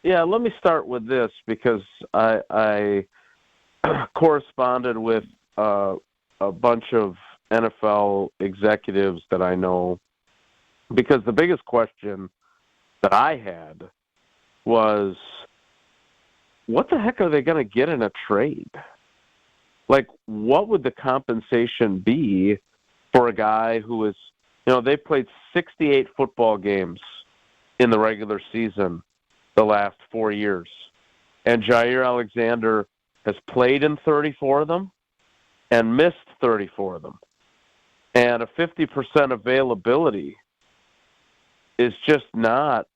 let me start with this because I corresponded with a bunch of NFL executives that I know, because the biggest question that I had was, what the heck are they going to get in a trade? Like, what would the compensation be for a guy who is, they played 68 football games in the regular season the last 4 years. And Jaire Alexander has played in 34 of them and missed 34 of them. And a 50% availability is just not,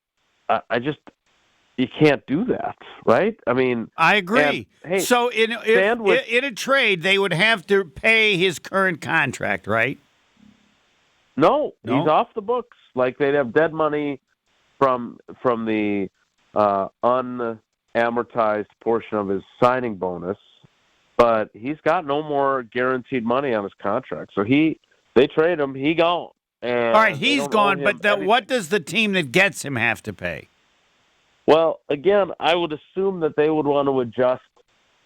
you can't do that, right? I mean, I agree. And, hey, so in a trade, they would have to pay his current contract, right? No, he's off the books. Like, they'd have dead money from the unamortized portion of his signing bonus, but he's got no more guaranteed money on his contract. So they trade him, he gone. And all right, he's gone, but what does the team that gets him have to pay? Well, again, I would assume that they would want to adjust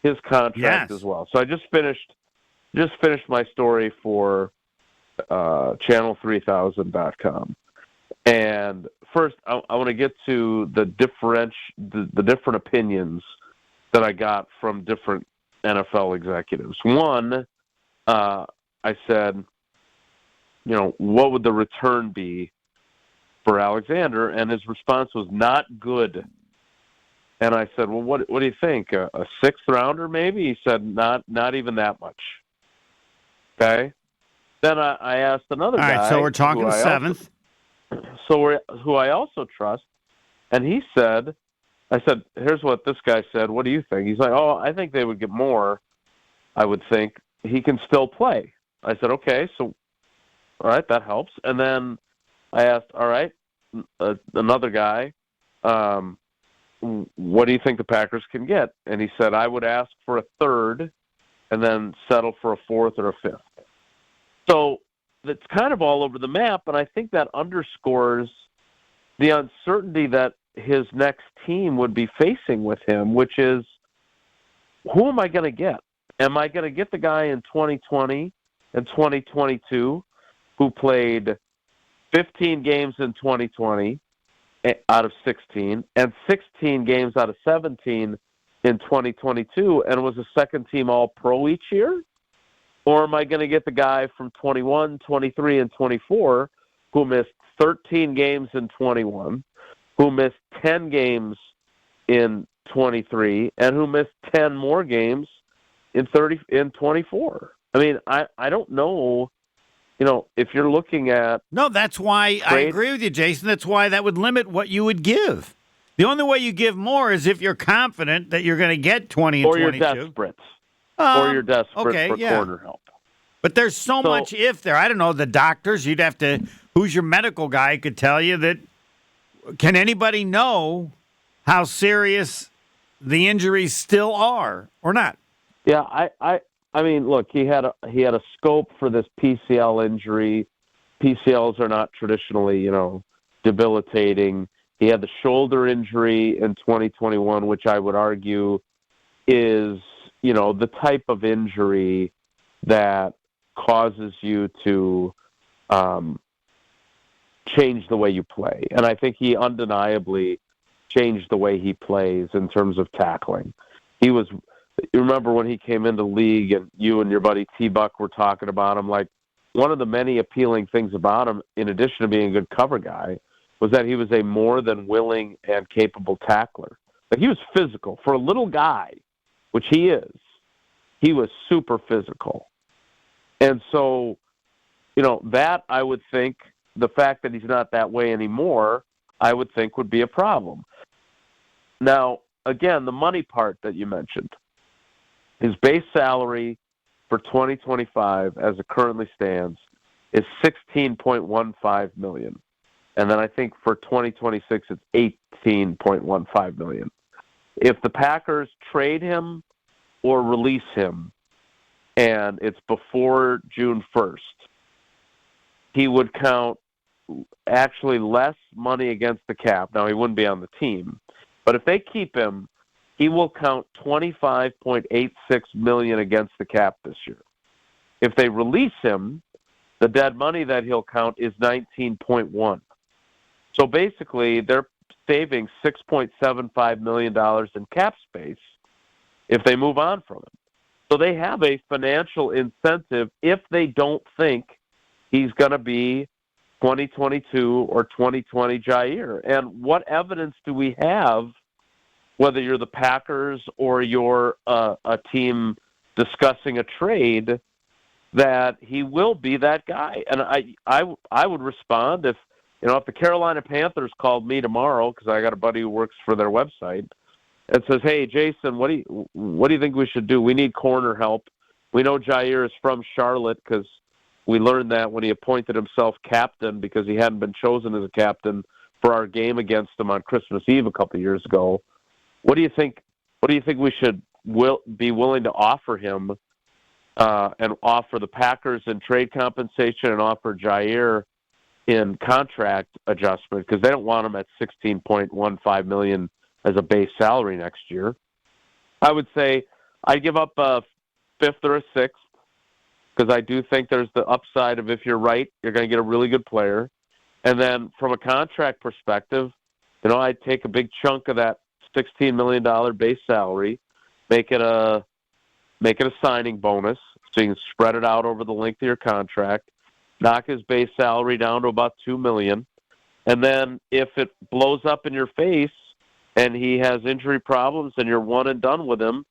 his contract as well. So I just finished my story for channel3000.com. And first, I want to get to the different opinions that I got from different NFL executives. One, I said, what would the return be for Alexander? And his response was not good. And I said, well, what do you think? A sixth rounder maybe? He said, not even that much. Okay. Then I asked another guy. All right, so we're talking seventh. Who I also trust, and I said, here's what this guy said. What do you think? He's like, I think they would get more. I would think he can still play. I said, okay, so all right, that helps. And then I asked, all right, another guy, what do you think the Packers can get? And he said, I would ask for a third and then settle for a fourth or a fifth. So it's kind of all over the map, and I think that underscores the uncertainty that his next team would be facing with him, which is, who am I going to get? Am I going to get the guy in 2020 and 2022 who played 15 games in 2020 out of 16 and 16 games out of 17 in 2022 and was a second-team All-Pro each year? Or am I going to get the guy from 21, 23, and 24 who missed 13 games in 21, who missed 10 games in 23, and who missed 10 more games in 24? I mean, I don't know, if you're looking at... No, that's why I agree with you, Jason. That's why that would limit what you would give. The only way you give more is if you're confident that you're going to get 20 and 22. Or you're desperate. Or you're desperate for corner help. But there's so much if there. I don't know, the doctors, you'd have to, who's your medical guy could tell you that, can anybody know how serious the injuries still are or not? Yeah, I mean, look, he had a scope for this PCL injury. PCLs are not traditionally, debilitating. He had the shoulder injury in 2021, which I would argue is, the type of injury that causes you to change the way you play. And I think he undeniably changed the way he plays in terms of tackling. You remember when he came into the league and you and your buddy T-Buck were talking about him, like, one of the many appealing things about him, in addition to being a good cover guy, was that he was a more than willing and capable tackler. Like, he was physical. For a little guy, which he is, he was super physical. And so, that I would think, the fact that he's not that way anymore, I would think would be a problem. Now, again, the money part that you mentioned, his base salary for 2025, as it currently stands, is $16.15 million. And then I think for 2026, it's $18.15 million. If the Packers trade him or release him, and it's before June 1st, he would count actually less money against the cap. Now, he wouldn't be on the team, But if they keep him, he will count $25.86 million against the cap this year. If they release him, the dead money that he'll count is 19.1. So basically, they're saving $6.75 million in cap space if they move on from him. So they have a financial incentive if they don't think he's going to be 2022 or 2020 Jaire. And what evidence do we have, whether you're the Packers or you're a team discussing a trade, that he will be that guy? And I would respond if the Carolina Panthers called me tomorrow, because I got a buddy who works for their website, and says, "Hey, Jason, what do you think we should do? We need corner help. We know Jaire is from Charlotte because we learned that when he appointed himself captain because he hadn't been chosen as a captain for our game against him on Christmas Eve a couple of years ago. What do you think? What do you think we should be willing to offer him and offer the Packers in trade compensation and offer Jaire in contract adjustment, because they don't want him at $16.15 million as a base salary next year?" I would say I'd give up a fifth or a sixth, because I do think there's the upside of, if you're right, you're going to get a really good player. And then from a contract perspective, I'd take a big chunk of that $16 million base salary, make it a signing bonus, so you can spread it out over the length of your contract, knock his base salary down to about $2 million, and then if it blows up in your face and he has injury problems and you're one and done with him,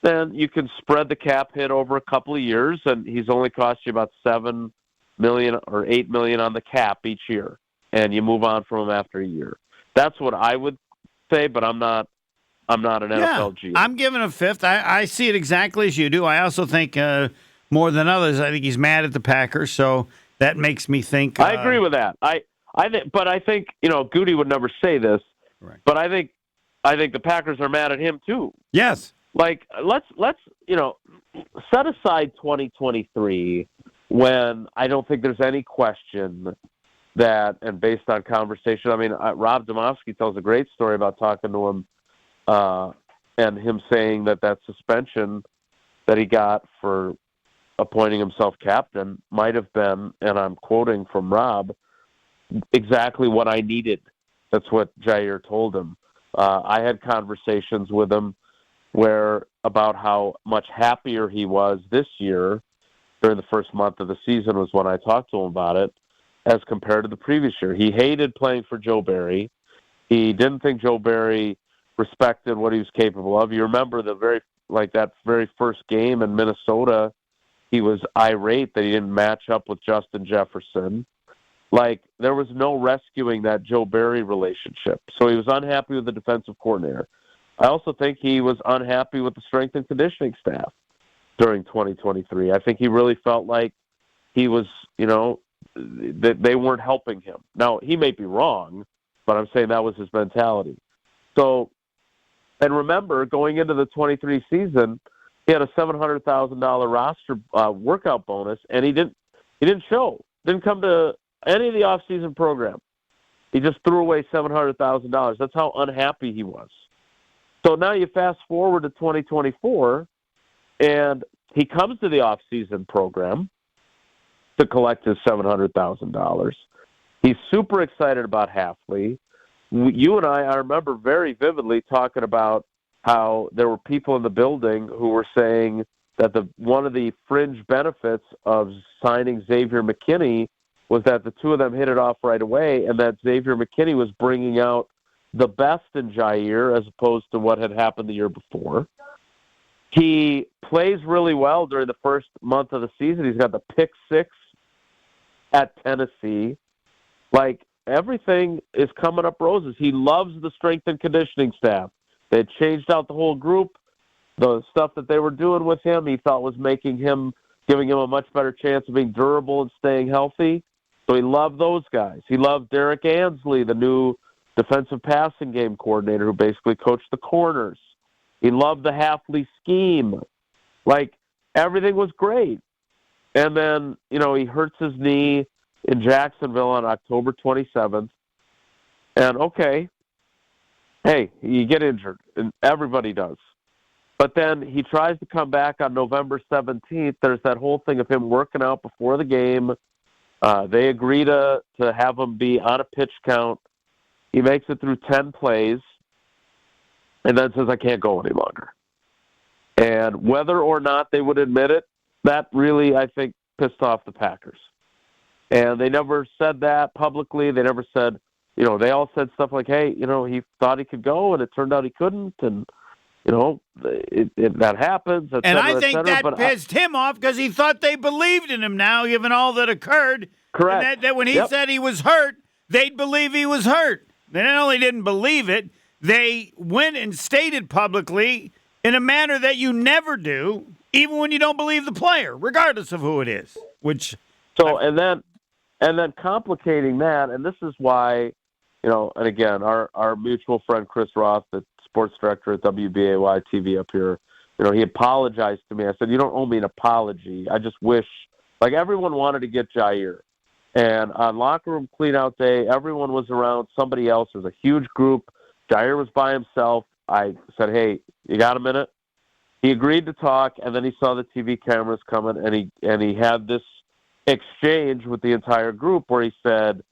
then you can spread the cap hit over a couple of years, and he's only cost you about $7 million or $8 million on the cap each year, and you move on from him after a year. That's what I would say, but I'm not an NFL GM. I'm giving a fifth. I see it exactly as you do. I also think more than others, I think he's mad at the Packers, so that makes me think. I agree with that. But I think Goody would never say this. Right. But I think the Packers are mad at him too. Yes. Like, let's set aside 2023, when I don't think there's any question that, and based on conversation, Rob Domofsky tells a great story about talking to him and him saying that suspension that he got for appointing himself captain might have been, and I'm quoting from Rob, exactly what I needed. That's what Jaire told him. I had conversations with him about how much happier he was this year during the first month of the season was when I talked to him about it, as compared to the previous year. He hated playing for Joe Barry. He didn't think Joe Barry respected what he was capable of. You remember that very first game in Minnesota, he was irate that he didn't match up with Justin Jefferson. There was no rescuing that Joe Barry relationship. So he was unhappy with the defensive coordinator. I also think he was unhappy with the strength and conditioning staff during 2023. I think he really felt like he was, that they weren't helping him. Now, he may be wrong, but I'm saying that was his mentality. So, and remember, going into the 23 season, he had a $700,000 roster workout bonus, and he didn't show. Didn't come to any of the off-season program. He just threw away $700,000. That's how unhappy he was. So now you fast forward to 2024, and he comes to the off-season program to collect his $700,000. He's super excited about Hafley. You and I remember very vividly talking about how there were people in the building who were saying that one of the fringe benefits of signing Xavier McKinney was that the two of them hit it off right away, and that Xavier McKinney was bringing out the best in Jaire as opposed to what had happened the year before. He plays really well during the first month of the season. He's got the pick six at Tennessee. Everything is coming up roses. He loves the strength and conditioning staff. They had changed out the whole group. The stuff that they were doing with him, he thought was giving him a much better chance of being durable and staying healthy. So he loved those guys. He loved Derek Ansley, the new defensive passing game coordinator who basically coached the corners. He loved the Hafley scheme. Everything was great. And then, he hurts his knee in Jacksonville on October 27th. And hey, you get injured, and everybody does. But then he tries to come back on November 17th. There's that whole thing of him working out before the game. They agree to have him be on a pitch count. He makes it through 10 plays and then says, I can't go any longer. And whether or not they would admit it, that really, I think, pissed off the Packers. And they never said that publicly. They never said, they all said stuff like, hey, he thought he could go, and it turned out he couldn't, and, that happens, et and cetera, I think that pissed him off because he thought they believed in him now, given all that occurred. Correct. And that when he said he was hurt, they'd believe he was hurt. They not only didn't believe it, they went and stated publicly in a manner that you never do, even when you don't believe the player, regardless of who it is. And then complicating that, and this is why, and again, our mutual friend Chris Roth, the sports director at WBAY TV up here, he apologized to me. I said, you don't owe me an apology. I just wish, everyone wanted to get Jaire. And on locker room cleanout day, everyone was around somebody else. It was a huge group. Jaire was by himself. I said, hey, you got a minute? He agreed to talk, and then he saw the TV cameras coming, and he had this exchange with the entire group where he said,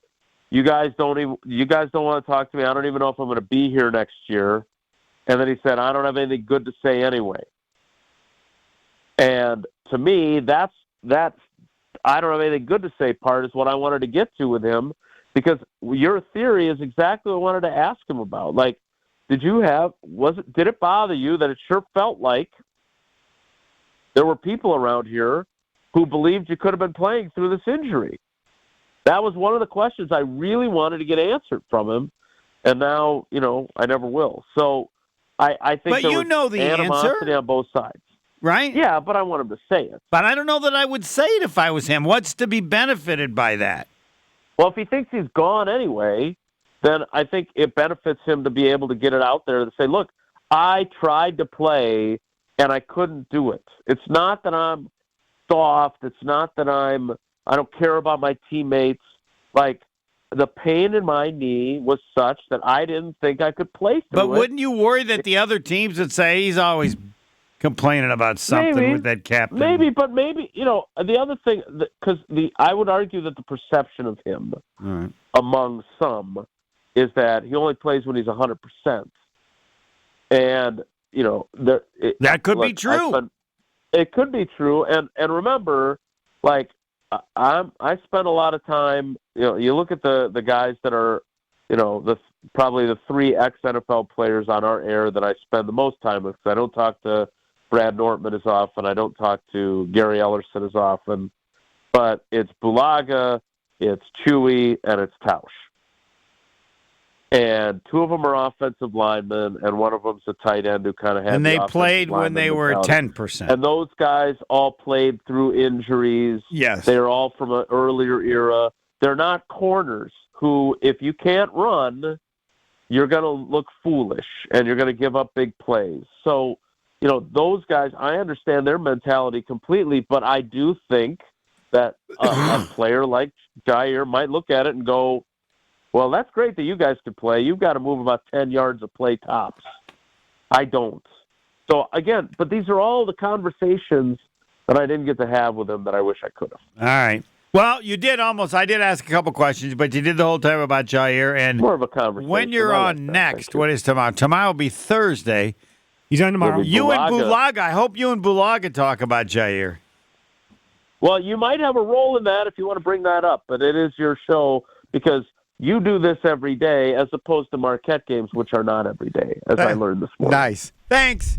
you guys don't want to talk to me. I don't even know if I'm going to be here next year. And then he said, I don't have anything good to say anyway. And to me, that's I don't have anything good to say part is what I wanted to get to with him, because your theory is exactly what I wanted to ask him about. Did it bother you that it sure felt like there were people around here who believed you could have been playing through this injury? That was one of the questions I really wanted to get answered from him, and now, I never will. So I think there was the animosity answer on both sides. Right? Yeah, but I want him to say it. But I don't know that I would say it if I was him. What's to be benefited by that? Well, if he thinks he's gone anyway, then I think it benefits him to be able to get it out there and say, look, I tried to play and I couldn't do it. It's not that I'm soft. It's not that I don't care about my teammates. The pain in my knee was such that I didn't think I could play through it. But wouldn't you worry that the other teams would say he's always complaining about something with that captain? Maybe, the other thing, because I would argue that the perception of him among some is that he only plays when he's 100%. And, that could be true. It could be true. And remember, I spent a lot of time, you look at the guys that are, probably the 3 ex-NFL players on our air that I spend the most time with, because I don't talk to Brad Nortman as often. I don't talk to Gary Ellerson as often. But it's Bulaga, it's Chewy, and it's Tausch. And 2 of them are offensive linemen, and one of them's a tight end who kind of had. And they played when they were 10%. And those guys all played through injuries. Yes, they're all from an earlier era. They're not corners who, if you can't run, you're going to look foolish and you're going to give up big plays. So, those guys, I understand their mentality completely, but I do think that a player like Jaire might look at it and go, well, that's great that you guys could play. You've got to move about 10 yards of play tops. I don't. So, again, but these are all the conversations that I didn't get to have with him that I wish I could have. All right. Well, you did almost. I did ask a couple questions, but you did the whole time about Jaire. And more of a conversation. When you're on next, what is tomorrow? Tomorrow will be Thursday. He's on tomorrow. You and Bulaga. I hope you and Bulaga talk about Jaire. Well, you might have a role in that if you want to bring that up, but it is your show because you do this every day as opposed to Marquette games, which are not every day, as I learned this morning. Nice. Thanks.